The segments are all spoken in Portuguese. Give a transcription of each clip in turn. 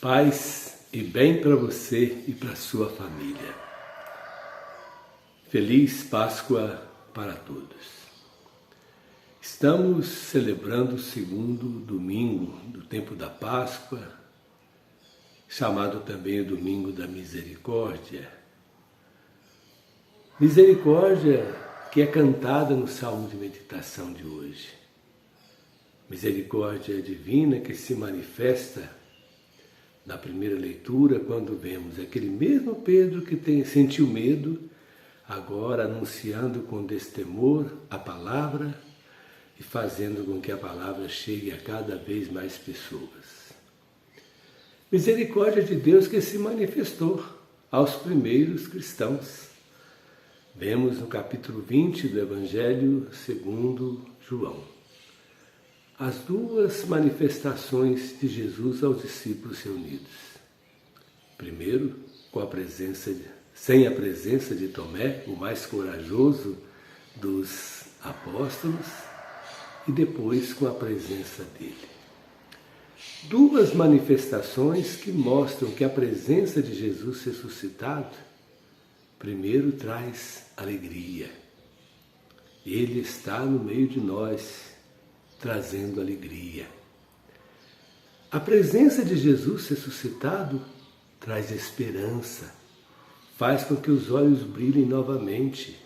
Paz e bem para você e para sua família. Feliz Páscoa para todos. Estamos celebrando o segundo domingo do tempo da Páscoa, chamado também o Domingo da Misericórdia. Misericórdia que é cantada no Salmo de Meditação de hoje. Misericórdia divina que se manifesta na primeira leitura, quando vemos aquele mesmo Pedro que sentiu medo, agora anunciando com destemor a palavra e fazendo com que a palavra chegue a cada vez mais pessoas. Misericórdia de Deus que se manifestou aos primeiros cristãos. Vemos no capítulo 20 do Evangelho segundo João. As duas manifestações de Jesus aos discípulos reunidos. Primeiro, sem a presença de Tomé, o mais corajoso dos apóstolos, e depois com a presença dele. Duas manifestações que mostram que a presença de Jesus ressuscitado, primeiro traz alegria. Ele está no meio de nós, trazendo alegria. A presença de Jesus ressuscitado traz esperança, faz com que os olhos brilhem novamente,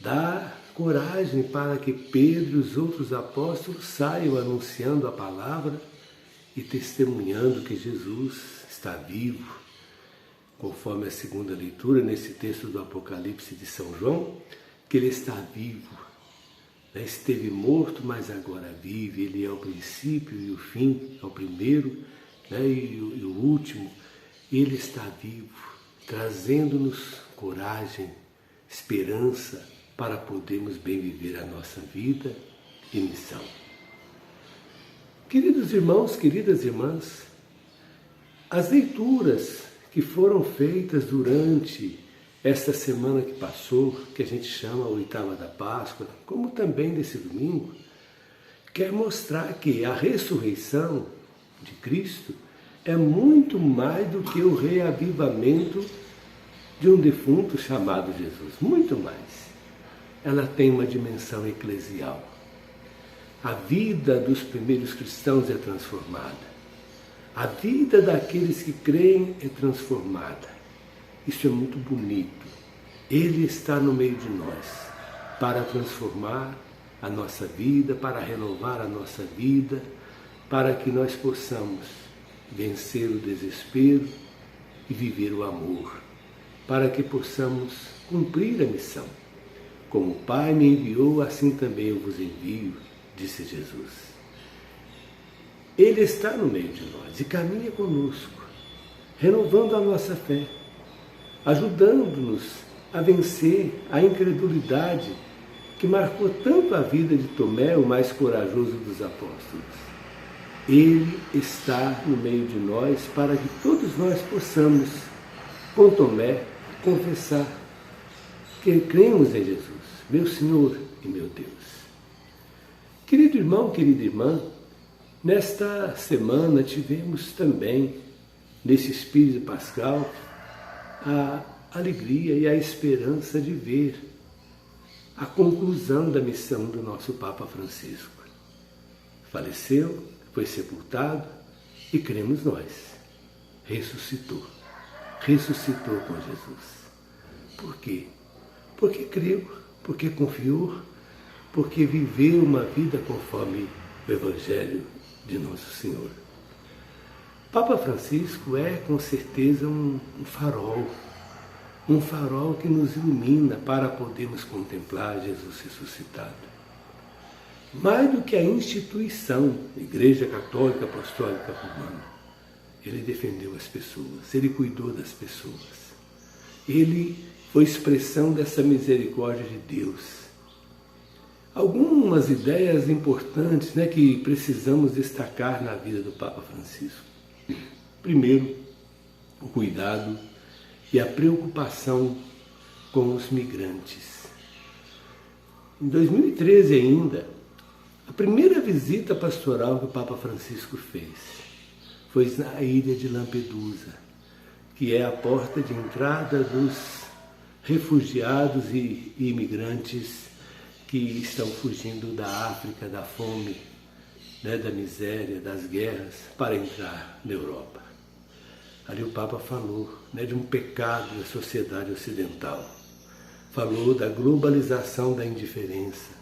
dá coragem para que Pedro e os outros apóstolos saiam anunciando a palavra e testemunhando que Jesus está vivo, conforme a segunda leitura nesse texto do Apocalipse de São João, que ele está vivo. Esteve morto, mas agora vive. Ele é o princípio e o fim, é o primeiro e o último. Ele está vivo, trazendo-nos coragem, esperança para podermos bem viver a nossa vida e missão. Queridos irmãos, queridas irmãs, as leituras que foram feitas durante esta semana que passou, que a gente chama a oitava da Páscoa, como também desse domingo, quer mostrar que a ressurreição de Cristo é muito mais do que o reavivamento de um defunto chamado Jesus. Muito mais. Ela tem uma dimensão eclesial. A vida dos primeiros cristãos é transformada. A vida daqueles que creem é transformada. Isso é muito bonito. Ele está no meio de nós para transformar a nossa vida, para renovar a nossa vida, para que nós possamos vencer o desespero e viver o amor, para que possamos cumprir a missão. Como o Pai me enviou, assim também eu vos envio, disse Jesus. Ele está no meio de nós e caminha conosco, renovando a nossa fé, ajudando-nos a vencer a incredulidade que marcou tanto a vida de Tomé, o mais corajoso dos apóstolos. Ele está no meio de nós para que todos nós possamos, com Tomé, confessar que cremos em Jesus, meu Senhor e meu Deus. Querido irmão, querida irmã, nesta semana tivemos também, nesse espírito pascal, a alegria e a esperança de ver a conclusão da missão do nosso Papa Francisco. Faleceu, foi sepultado e cremos nós, ressuscitou com Jesus. Por quê? Porque creu, porque confiou, porque viveu uma vida conforme o Evangelho de Nosso Senhor. Papa Francisco é, com certeza, um farol que nos ilumina para podermos contemplar Jesus ressuscitado. Mais do que a instituição, Igreja Católica Apostólica Romana, ele defendeu as pessoas, ele cuidou das pessoas. Ele foi expressão dessa misericórdia de Deus. Algumas ideias importantes que precisamos destacar na vida do Papa Francisco. Primeiro, o cuidado e a preocupação com os migrantes. Em 2013 ainda, a primeira visita pastoral que o Papa Francisco fez foi na ilha de Lampedusa, que é a porta de entrada dos refugiados e imigrantes que estão fugindo da África, da fome, né, da miséria, das guerras, para entrar na Europa. Ali o Papa falou, né, de um pecado da sociedade ocidental, falou da globalização da indiferença,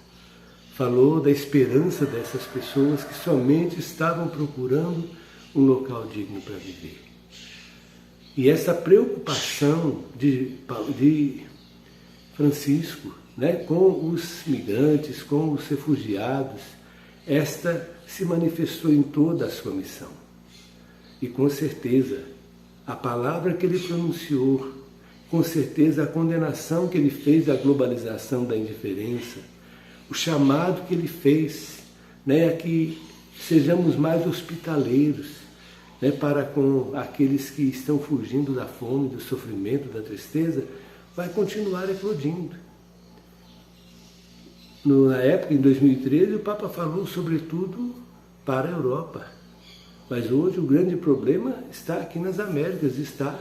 falou da esperança dessas pessoas que somente estavam procurando um local digno para viver. E essa preocupação de Francisco, né, com os migrantes, com os refugiados, esta se manifestou em toda a sua missão. E com certeza, a palavra que ele pronunciou, com certeza a condenação que ele fez à globalização da indiferença, o chamado que ele fez, né, a que sejamos mais hospitaleiros, né, para com aqueles que estão fugindo da fome, do sofrimento, da tristeza, vai continuar eclodindo. Na época, em 2013, o Papa falou sobretudo para a Europa. Mas hoje o grande problema está aqui nas Américas, está,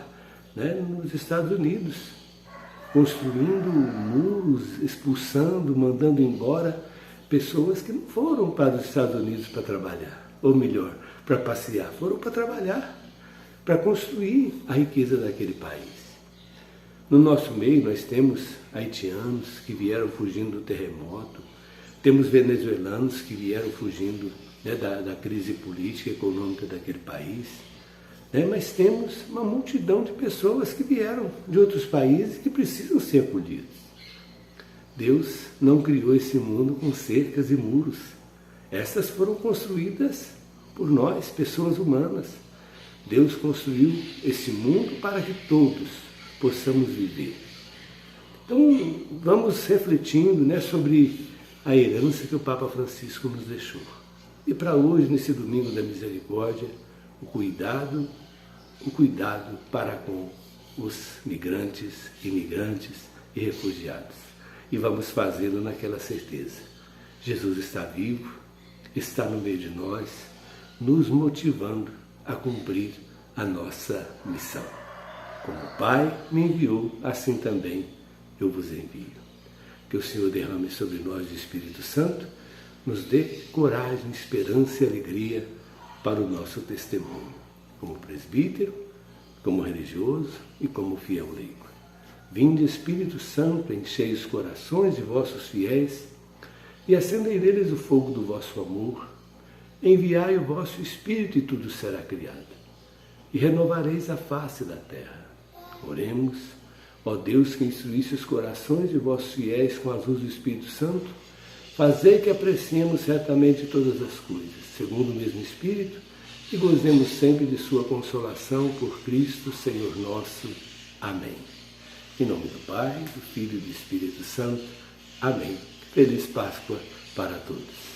né, nos Estados Unidos, construindo muros, expulsando, mandando embora pessoas que não foram para os Estados Unidos para trabalhar, ou melhor, para passear, foram para trabalhar, para construir a riqueza daquele país. No nosso meio nós temos haitianos que vieram fugindo do terremoto, temos venezuelanos que vieram fugindo, né, da crise política e econômica daquele país, né, mas temos uma multidão de pessoas que vieram de outros países que precisam ser acolhidos. Deus não criou esse mundo com cercas e muros. Essas foram construídas por nós, pessoas humanas. Deus construiu esse mundo para que todos possamos viver. Então, vamos refletindo, né, sobre a herança que o Papa Francisco nos deixou. E para hoje, nesse domingo da misericórdia, o cuidado para com os migrantes, imigrantes e refugiados. E vamos fazê-lo naquela certeza. Jesus está vivo, está no meio de nós, nos motivando a cumprir a nossa missão. Como o Pai me enviou, assim também eu vos envio. Que o Senhor derrame sobre nós o Espírito Santo, nos dê coragem, esperança e alegria para o nosso testemunho, como presbítero, como religioso e como fiel leigo. Vinde, Espírito Santo, enchei os corações de vossos fiéis e acendei neles o fogo do vosso amor. Enviai o vosso Espírito e tudo será criado, e renovareis a face da terra. Oremos. Ó Deus, que instruísse os corações de vossos fiéis com as luzes do Espírito Santo, fazei que apreciemos certamente todas as coisas, segundo o mesmo Espírito, e gozemos sempre de sua consolação por Cristo, Senhor nosso. Amém. Em nome do Pai, do Filho e do Espírito Santo. Amém. Feliz Páscoa para todos.